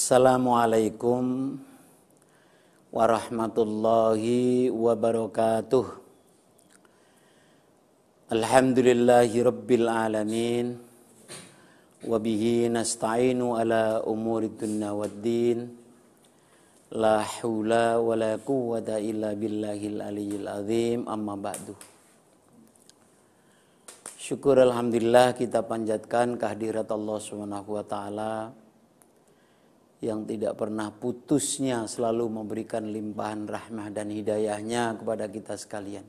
Assalamualaikum warahmatullahi wabarakatuh. Alhamdulillahi rabbil alamin. Wabihi nasta'inu ala umuri dunya waddin. La hawla wa la quwwata illa billahil aliyyil azim. Amma ba'du. Syukur alhamdulillah kita panjatkan kehadirat Allah Subhanahu wa taala yang tidak pernah putusnya selalu memberikan limpahan rahmah dan hidayahnya kepada kita sekalian.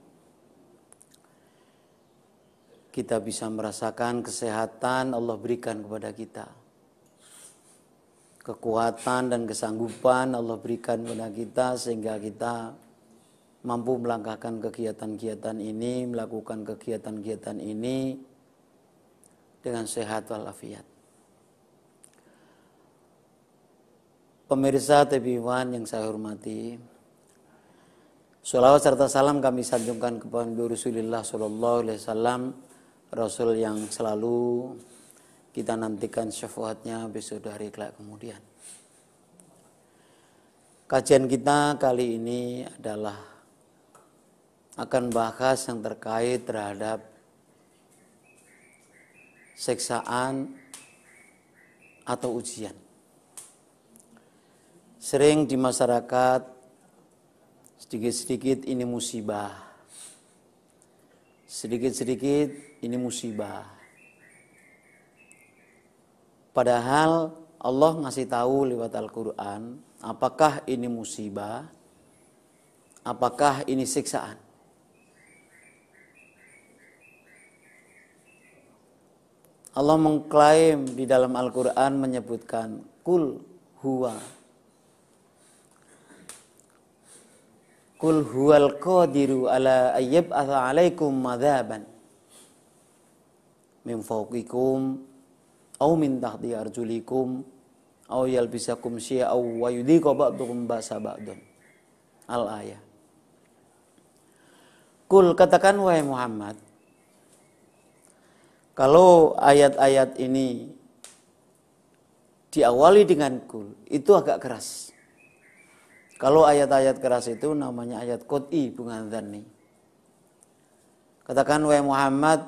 Kita bisa merasakan kesehatan Allah berikan kepada kita. Kekuatan dan kesanggupan Allah berikan kepada kita sehingga kita mampu melangkahkan kegiatan-kegiatan ini, melakukan kegiatan-kegiatan ini dengan sehat walafiat. Pemirsa TV1 yang saya hormati, sholawat serta salam kami sanjungkan kepada Rasulullah Sallallahu Alaihi Wasallam, Rasul yang selalu kita nantikan syafaatnya besok dari kelak kemudian. Kajian kita kali ini adalah akan bahas yang terkait terhadap siksaan atau ujian. Sering di masyarakat sedikit-sedikit ini musibah. Sedikit-sedikit ini musibah. Padahal Allah ngasih tahu lewat Al-Quran, apakah ini musibah, apakah ini siksaan. Allah mengklaim di dalam Al-Quran menyebutkan, Kul huwal qadiru ala ayyab'atha alaikum madhaban min fawqikum aw min tahti arjulikum aw yalbisakum syi'aw wa yudhiqa ba'dukum ba'sa ba'dun. Al-ayah. Kul, katakan wahai Muhammad, kalau ayat-ayat ini diawali dengan kul, itu agak keras. Kalau ayat-ayat keras itu namanya ayat qot'i, bukan dzanni. Katakan wahai Muhammad,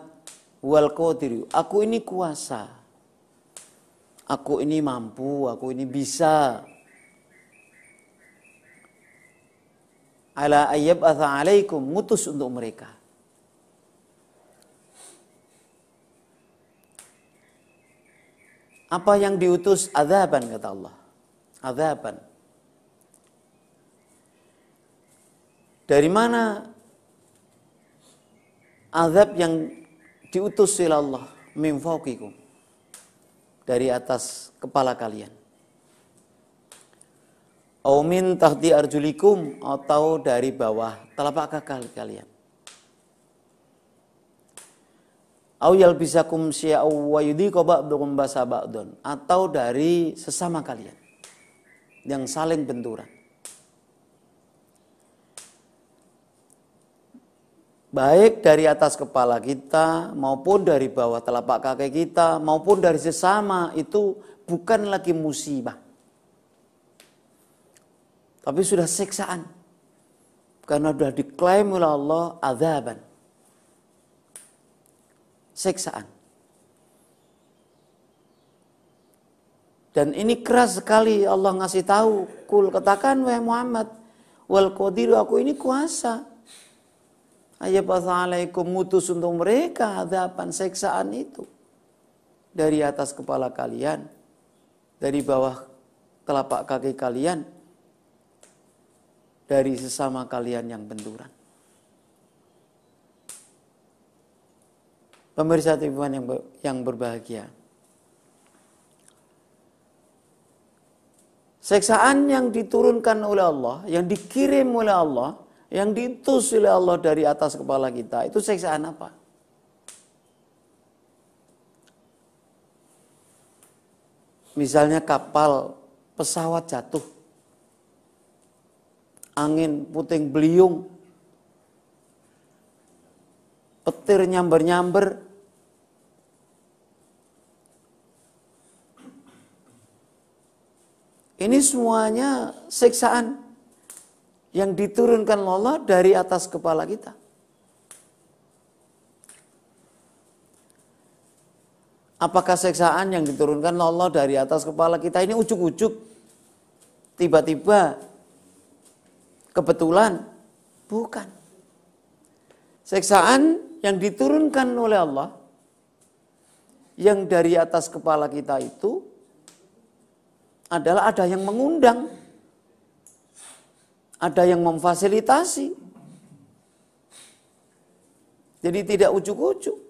wal qadiru, aku ini kuasa. Aku ini mampu, aku ini bisa. Ala ayyab'atha alaikum, mutus untuk mereka. Apa yang diutus? Adzaban, kata Allah. Adzaban. Dari mana azab yang diutus oleh Allah? Min fawqikum, dari atas kepala kalian. Aw min tahti arjulikum, atau dari bawah telapak kaki kalian. Aw yalbisakum syi'aw wa yudhiqa ba'dukum ba'sa ba'dun, atau dari sesama kalian yang saling benturan. Baik dari atas kepala kita, maupun dari bawah telapak kaki kita, maupun dari sesama, itu bukan lagi musibah. Tapi sudah siksaan. Karena sudah diklaim oleh Allah, adzaban. Siksaan. Dan ini keras sekali Allah ngasih tahu. Kul, katakan wahai Muhammad, wal qadiru, aku ini kuasa. Ayyab'atha alaikum, mutus untuk mereka adzaban, siksaan itu. Dari atas kepala kalian, dari bawah telapak kaki kalian, dari sesama kalian yang benturan. Pemirsa TV1 yang berbahagia. Siksaan yang diturunkan oleh Allah, yang dikirim oleh Allah, yang diutus oleh Allah dari atas kepala kita, itu siksaan apa? Misalnya kapal, pesawat jatuh, angin puting beliung, petir nyamber-nyamber, Ini semuanya siksaan yang diturunkan Allah dari atas kepala kita. Apakah siksaan yang diturunkan Allah dari atas kepala kita ini ujuk-ujuk, tiba-tiba, kebetulan? Bukan. Siksaan yang diturunkan oleh Allah, yang dari atas kepala kita itu, adalah ada yang mengundang, ada yang memfasilitasi. Jadi tidak ujuk-ujuk.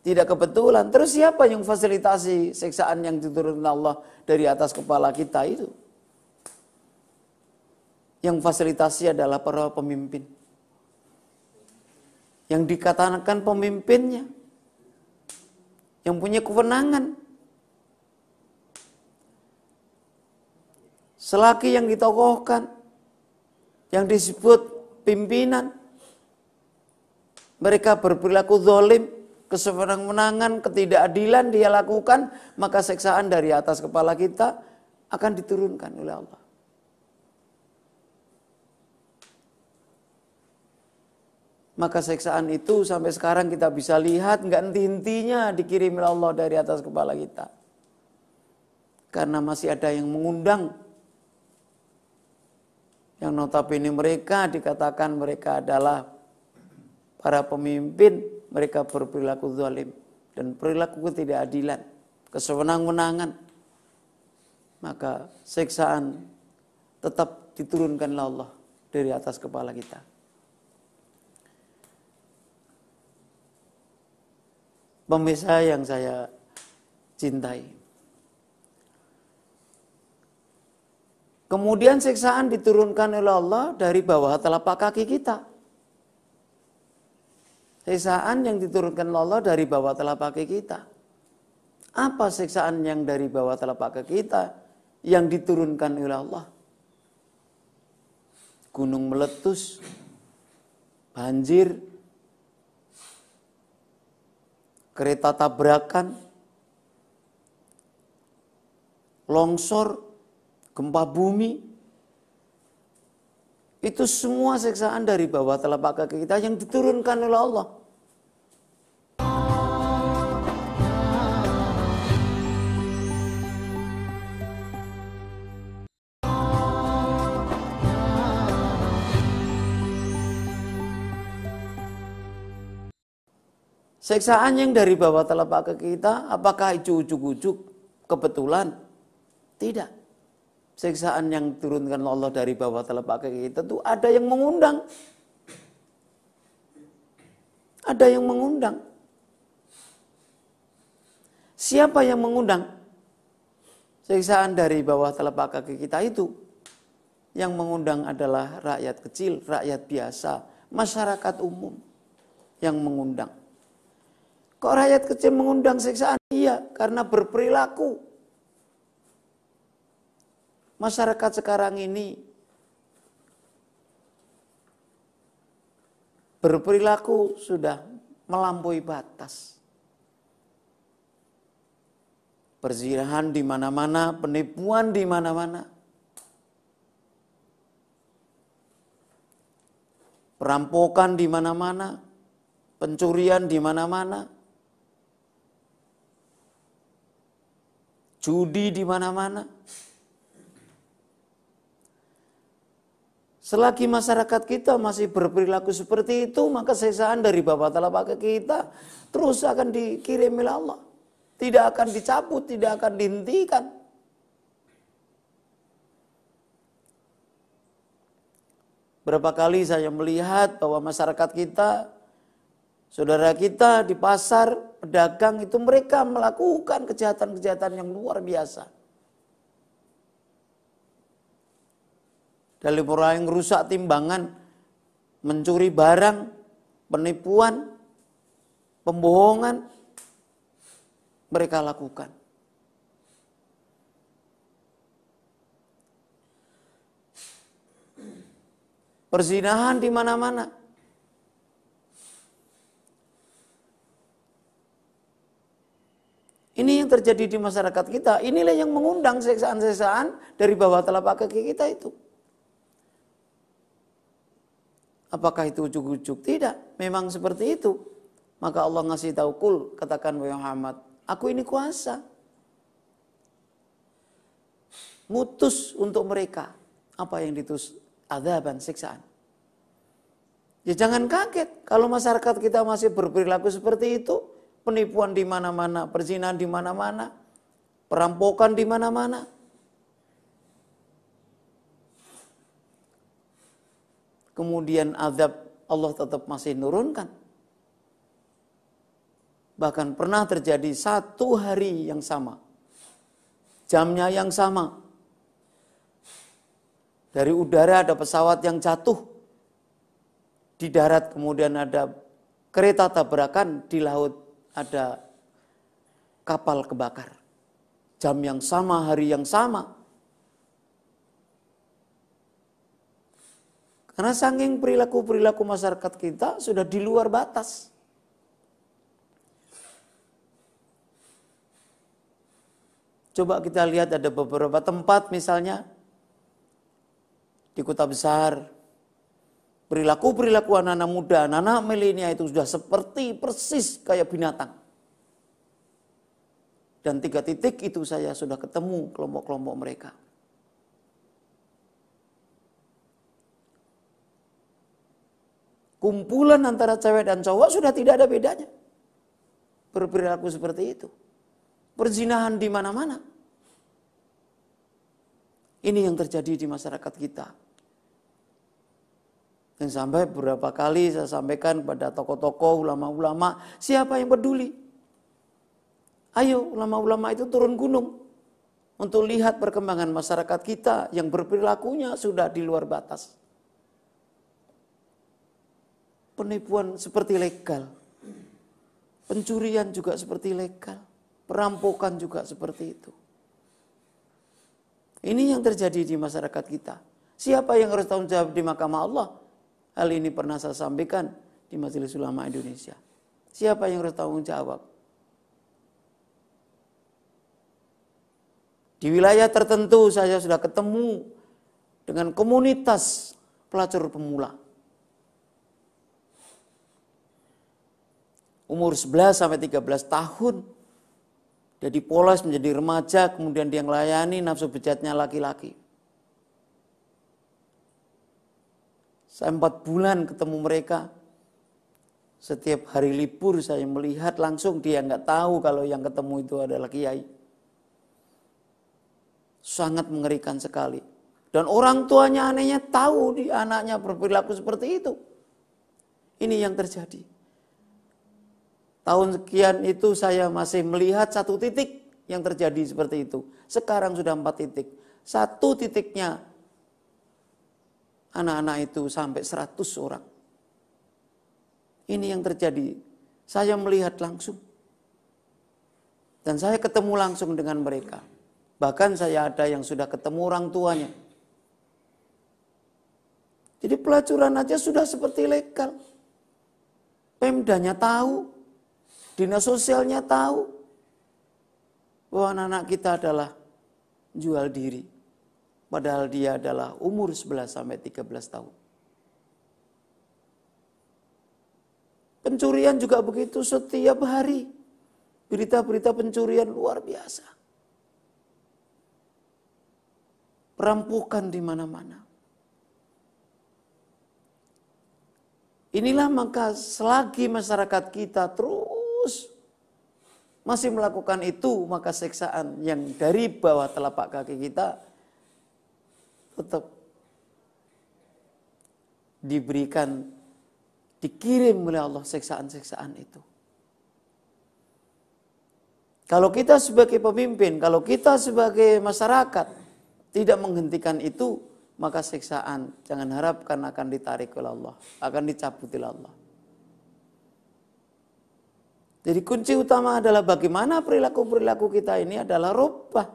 Tidak kebetulan. Terus siapa yang fasilitasi siksaan yang diturunkan Allah dari atas kepala kita itu? Yang fasilitasi adalah para pemimpin. Yang dikatakan pemimpinnya. Yang punya kewenangan. Selagi yang ditokohkan, yang disebut pimpinan, mereka berperilaku zalim, kesewenang-wenangan, ketidakadilan dia lakukan, maka siksaan dari atas kepala kita akan diturunkan oleh Allah. Maka siksaan itu sampai sekarang kita bisa lihat nggak henti-hentinya dikirim oleh Allah dari atas kepala kita. Karena masih ada yang mengundang. Yang notabene mereka dikatakan mereka adalah para pemimpin. Mereka berperilaku zalim dan perilaku ketidakadilan, kesewenang-wenangan. Maka siksaan tetap diturunkan Allah dari atas kepala kita. Pemirsa yang saya cintai. Kemudian siksaan diturunkan oleh Allah dari bawah telapak kaki kita. Siksaan yang diturunkan Allah dari bawah telapak kaki kita. Apa siksaan yang dari bawah telapak kaki kita yang diturunkan oleh Allah? Gunung meletus, banjir, kereta tabrakan, longsor, gempa bumi. Itu semua siksaan dari bawah telapak kaki kita yang diturunkan oleh Allah. Siksaan yang dari bawah telapak kaki kita, apakah itu ujuk-ujuk kebetulan? Tidak. Siksaan yang diturunkan Allah dari bawah telapak kaki kita itu ada yang mengundang. Ada yang mengundang. Siapa yang mengundang? Siksaan dari bawah telapak kaki kita itu. Yang mengundang adalah rakyat kecil, rakyat biasa, masyarakat umum yang mengundang. Kok rakyat kecil mengundang siksaan? Iya, karena berperilaku. Masyarakat sekarang ini berperilaku sudah melampaui batas. Perzinahan di mana-mana, penipuan di mana-mana. Perampokan di mana-mana, pencurian di mana-mana. Judi di mana-mana. Selagi masyarakat kita masih berperilaku seperti itu, maka siksaan dari bawah telapak kaki kita terus akan dikirim oleh Allah. Tidak akan dicabut, tidak akan dihentikan. Berapa kali saya melihat bahwa masyarakat kita, saudara kita di pasar, pedagang itu mereka melakukan kejahatan-kejahatan yang luar biasa. Dari mulai merusak timbangan, mencuri barang, penipuan, pembohongan, mereka lakukan. Perzinahan di mana-mana. Ini yang terjadi di masyarakat kita. Inilah yang mengundang seksaan-seksaan dari bawah telapak kaki kita itu. Apakah itu ujuk-ujuk? Tidak. Memang seperti itu. Maka Allah ngasih tahu, kul, katakan wahai Muhammad, aku ini kuasa. Ngutus untuk mereka. Apa yang ditus? Adzaban, siksaan. Ya jangan kaget kalau masyarakat kita masih berperilaku seperti itu. Penipuan di mana-mana, perzinahan di mana-mana, perampokan di mana-mana. Kemudian azab Allah tetap masih nurunkan. Bahkan pernah terjadi satu hari yang sama. Jamnya yang sama. Dari udara ada pesawat yang jatuh. Di darat kemudian ada kereta tabrakan, di laut ada kapal kebakar. Jam yang sama, hari yang sama. Karena saking perilaku-perilaku masyarakat kita sudah di luar batas. Coba kita lihat ada beberapa tempat misalnya di kota besar. Perilaku-perilaku anak-anak muda, anak-anak milenial itu sudah seperti persis kayak binatang. Dan 3 titik itu saya sudah ketemu kelompok-kelompok mereka. Kumpulan antara cewek dan cowok sudah tidak ada bedanya. Berperilaku seperti itu. Perzinahan di mana-mana. Ini yang terjadi di masyarakat kita. Dan sampai beberapa kali saya sampaikan pada tokoh-tokoh, ulama-ulama, siapa yang peduli? Ayo ulama-ulama itu turun gunung untuk lihat perkembangan masyarakat kita yang berperilakunya sudah di luar batas. Penipuan seperti legal, pencurian juga seperti legal, perampokan juga seperti itu. Ini yang terjadi di masyarakat kita. Siapa yang harus tanggung jawab di mahkamah Allah? Hal ini pernah saya sampaikan di Majelis Ulama Indonesia. Siapa yang harus tanggung jawab? Di wilayah tertentu saya sudah ketemu dengan komunitas pelacur pemula. Umur 11 sampai 13 tahun. Jadi polos menjadi remaja, kemudian dia melayani nafsu bejatnya laki-laki. Saya 4 bulan ketemu mereka. Setiap hari libur saya melihat langsung, dia nggak tahu kalau yang ketemu itu adalah kiai. Sangat mengerikan sekali. Dan orang tuanya anehnya tahu di anaknya berperilaku seperti itu. Ini yang terjadi. Tahun sekian itu saya masih melihat 1 titik yang terjadi seperti itu. Sekarang sudah 4 titik. 1 titiknya anak-anak itu sampai 100 orang. Ini yang terjadi. Saya melihat langsung. Dan saya ketemu langsung dengan mereka. Bahkan saya ada yang sudah ketemu orang tuanya. Jadi pelacuran aja sudah seperti legal. Pemdanya tahu. Dinas sosialnya tahu. Bahwa anak-anak kita adalah jual diri. Padahal dia adalah umur 11 sampai 13 tahun. Pencurian juga begitu setiap hari. Berita-berita pencurian luar biasa. Perampokan di mana-mana. Inilah maka selagi masyarakat kita terus masih melakukan itu, maka siksaan yang dari bawah telapak kaki kita tetap diberikan, dikirim oleh Allah siksaan-siksaan itu. Kalau kita sebagai pemimpin, kalau kita sebagai masyarakat tidak menghentikan itu, maka siksaan jangan harapkan akan ditarik oleh Allah, akan dicabut oleh Allah. Jadi kunci utama adalah bagaimana perilaku-perilaku kita ini adalah rubah.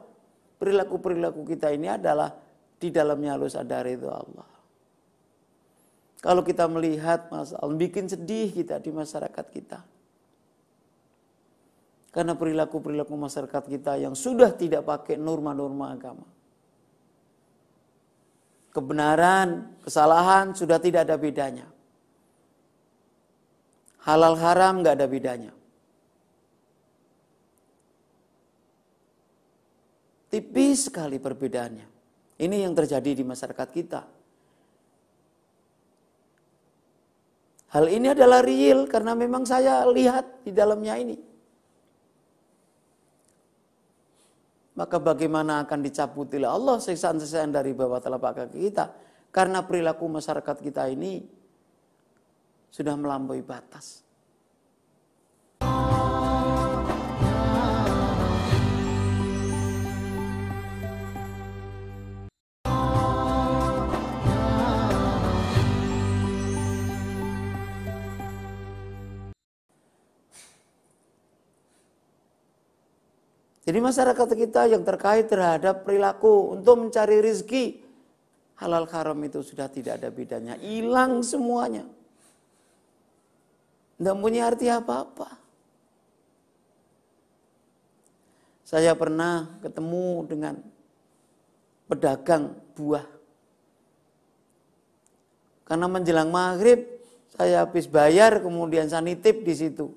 Perilaku-perilaku kita ini adalah di dalamnya harus ada ridho Allah. Kalau kita melihat masalah, bikin sedih kita di masyarakat kita. Karena perilaku-perilaku masyarakat kita yang sudah tidak pakai norma-norma agama. Kebenaran, kesalahan sudah tidak ada bedanya. Halal haram nggak ada bedanya. Tipis sekali perbedaannya. Ini yang terjadi di masyarakat kita. Hal ini adalah real karena memang saya lihat di dalamnya ini. Maka bagaimana akan dicabut oleh Allah siksaan-siksaan dari bawah telapak kaki kita? Karena perilaku masyarakat kita ini sudah melampaui batas. Jadi masyarakat kita yang terkait terhadap perilaku untuk mencari rezeki, halal haram itu sudah tidak ada bedanya. Hilang semuanya. Tidak punya arti apa-apa. Saya pernah ketemu dengan pedagang buah. Karena menjelang maghrib, saya habis bayar, kemudian saya nitip di situ.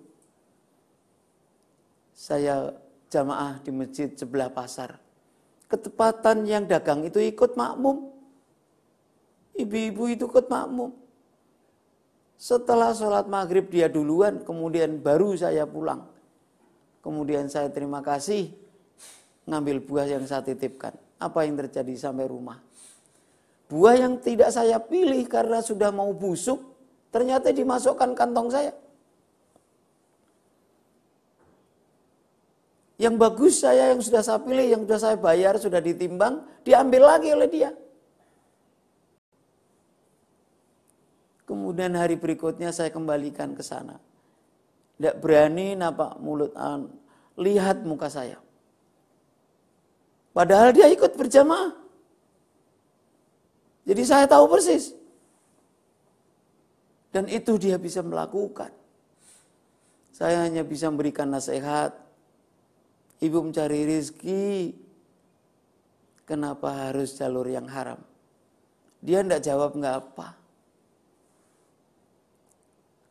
Saya jamaah di masjid sebelah pasar. Ketepatan yang dagang itu ikut makmum. Ibu-ibu itu ikut makmum. Setelah sholat maghrib dia duluan, kemudian baru saya pulang. Kemudian saya terima kasih, ngambil buah yang saya titipkan. Apa yang terjadi sampai rumah? Buah yang tidak saya pilih karena sudah mau busuk, ternyata dimasukkan kantong saya. Yang bagus saya yang sudah saya pilih, yang sudah saya bayar, sudah ditimbang, diambil lagi oleh dia. Kemudian hari berikutnya saya kembalikan ke sana. Tidak berani napak mulut, lihat muka saya. Padahal dia ikut berjamaah. Jadi saya tahu persis. Dan itu dia bisa melakukan. Saya hanya bisa memberikan nasihat. Ibu mencari rezeki, kenapa harus jalur yang haram? Dia tidak jawab nggak apa.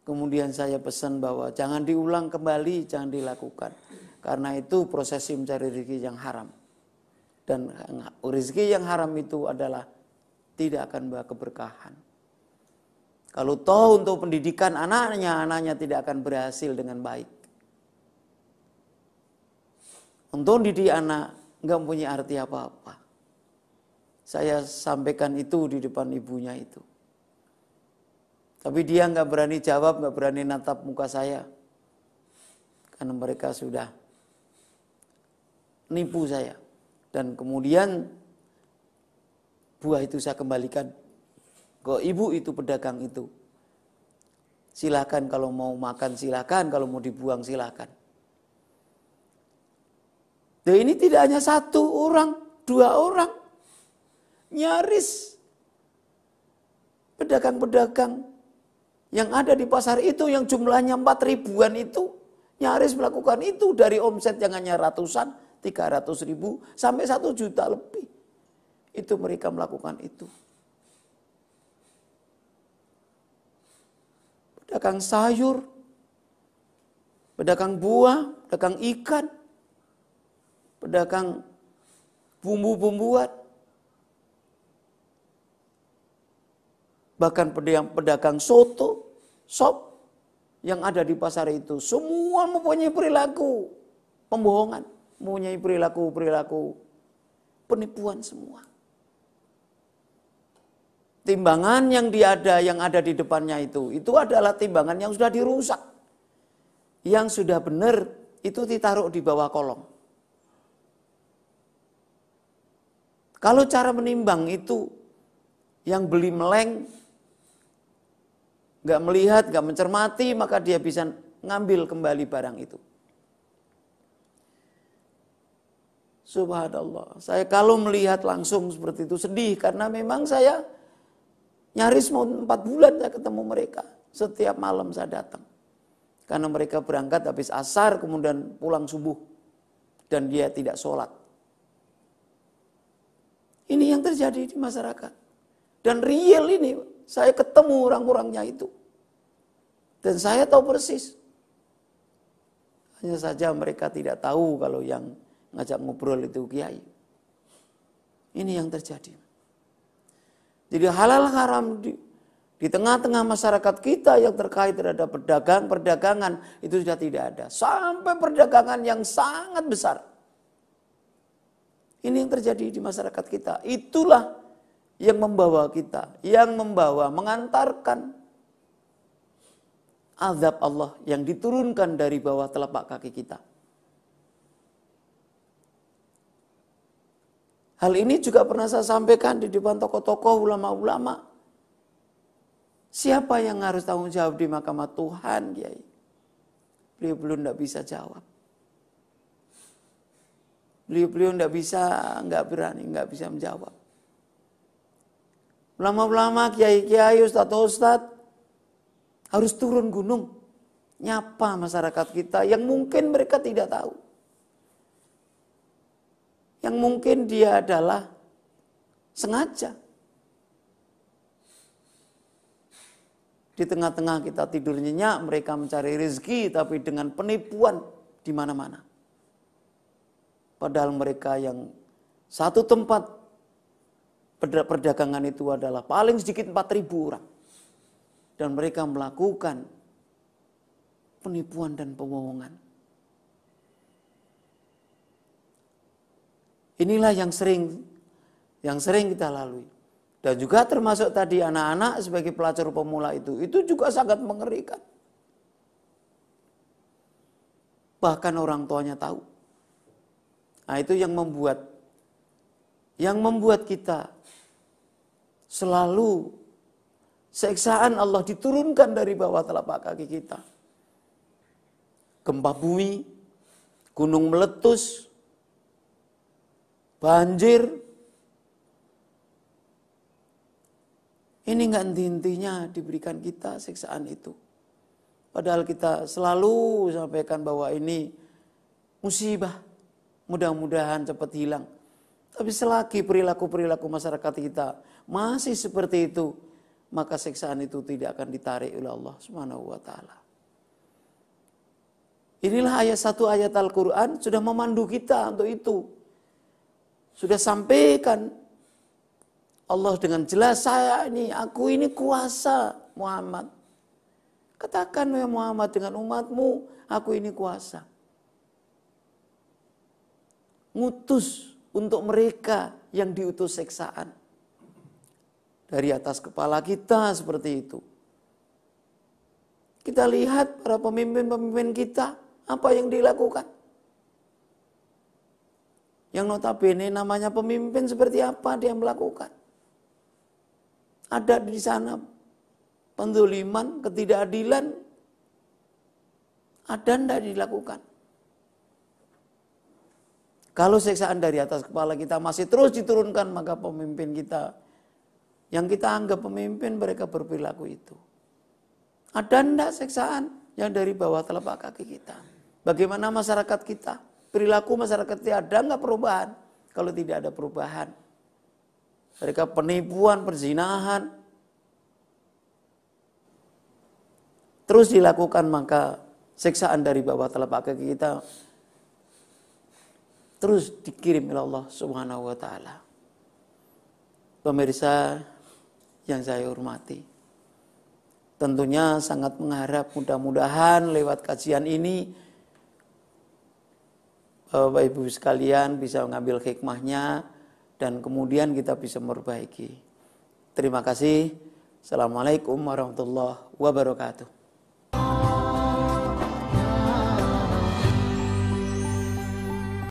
Kemudian saya pesan bahwa jangan diulang kembali, jangan dilakukan. Karena itu prosesi mencari rezeki yang haram. Dan rezeki yang haram itu adalah tidak akan membawa keberkahan. Kalau toh untuk pendidikan anaknya tidak akan berhasil dengan baik. Untuk didik anak nggak punya arti apa-apa. Saya sampaikan itu di depan ibunya itu. Tapi dia nggak berani jawab, nggak berani natap muka saya. Karena mereka sudah nipu saya. Dan kemudian buah itu saya kembalikan ke ibu itu, pedagang itu. Silakan kalau mau makan silakan, kalau mau dibuang silakan. Dan ini tidak hanya satu orang, dua orang. Nyaris pedagang-pedagang yang ada di pasar itu yang jumlahnya 4.000-an itu nyaris melakukan itu dari omset yang hanya ratusan, 300.000 sampai 1 juta lebih. Itu mereka melakukan itu. Pedagang sayur, pedagang buah, pedagang ikan, pedagang bumbu-bumbuan, bahkan pedagang soto, sop yang ada di pasar itu, semua mempunyai perilaku pembohongan, mempunyai perilaku penipuan semua. Timbangan yang ada di depannya itu adalah timbangan yang sudah dirusak. Yang sudah benar itu ditaruh di bawah kolong. Kalau cara menimbang itu yang beli meleng, nggak melihat, nggak mencermati, maka dia bisa ngambil kembali barang itu. Subhanallah, saya kalau melihat langsung seperti itu sedih karena memang saya nyaris mau 4 bulan saya ketemu mereka. Setiap malam saya datang. karena mereka berangkat habis asar kemudian pulang subuh dan dia tidak sholat. Ini yang terjadi di masyarakat. Dan real ini, saya ketemu orang-orangnya itu. Dan saya tahu persis. Hanya saja mereka tidak tahu kalau yang ngajak ngobrol itu kiai. Ini yang terjadi. Jadi halal haram di tengah-tengah masyarakat kita yang terkait terhadap perdagangan itu sudah tidak ada. Sampai perdagangan yang sangat besar. Ini yang terjadi di masyarakat kita. Itulah yang membawa kita, mengantarkan azab Allah yang diturunkan dari bawah telapak kaki kita. Hal ini juga pernah saya sampaikan di depan tokoh-tokoh ulama-ulama. Siapa yang harus tanggung jawab di mahkamah Tuhan, Kiai? Beliau belum tidak bisa jawab. Beliau nggak berani, nggak bisa menjawab. Ulama-ulama, kiai-kiai, ustadz-ustadz harus turun gunung, nyapa masyarakat kita yang mungkin mereka tidak tahu. Yang mungkin dia adalah sengaja. Di tengah-tengah kita tidur nyenyak, mereka mencari rezeki tapi dengan penipuan di mana-mana. Padahal mereka yang satu tempat perdagangan itu adalah paling sedikit 4.000 orang. Dan mereka melakukan penipuan dan pembohongan. Inilah yang sering kita lalui. Dan juga termasuk tadi anak-anak sebagai pelacur pemula itu juga sangat mengerikan. Bahkan orang tuanya tahu. Nah, itu yang membuat kita selalu siksaan Allah diturunkan dari bawah telapak kaki kita. Gempa bumi, gunung meletus, banjir. Ini enggak henti-hentinya diberikan kita siksaan itu. Padahal kita selalu sampaikan bahwa ini musibah. Mudah-mudahan cepat hilang. Tapi selagi perilaku-perilaku masyarakat kita masih seperti itu, maka siksaan itu tidak akan ditarik oleh Allah Subhanahu wa taala. Inilah satu ayat Al-Qur'an sudah memandu kita untuk itu. Sudah sampaikan Allah dengan jelas, aku ini kuasa Muhammad. Katakan ya Muhammad dengan umatmu, aku ini kuasa. Ngutus untuk mereka yang diutus siksaan. Dari atas kepala kita seperti itu. Kita lihat para pemimpin-pemimpin kita, apa yang dilakukan. Yang notabene namanya pemimpin seperti apa dia melakukan. Ada di sana pendzaliman, ketidakadilan, ada tidak dilakukan. Kalau siksaan dari atas kepala kita masih terus diturunkan, maka pemimpin kita yang kita anggap pemimpin mereka berperilaku itu. Ada enggak siksaan yang dari bawah telapak kaki kita? Bagaimana masyarakat kita? Perilaku masyarakat kita ada enggak perubahan? Kalau tidak ada perubahan, mereka penipuan, perzinahan terus dilakukan, maka siksaan dari bawah telapak kaki kita terus dikirim oleh Allah Subhanahu wa taala. Pemirsa yang saya hormati, tentunya sangat mengharap mudah-mudahan lewat kajian ini Bapak Ibu sekalian bisa mengambil hikmahnya dan kemudian kita bisa memperbaiki. Terima kasih. Assalamualaikum warahmatullahi wabarakatuh.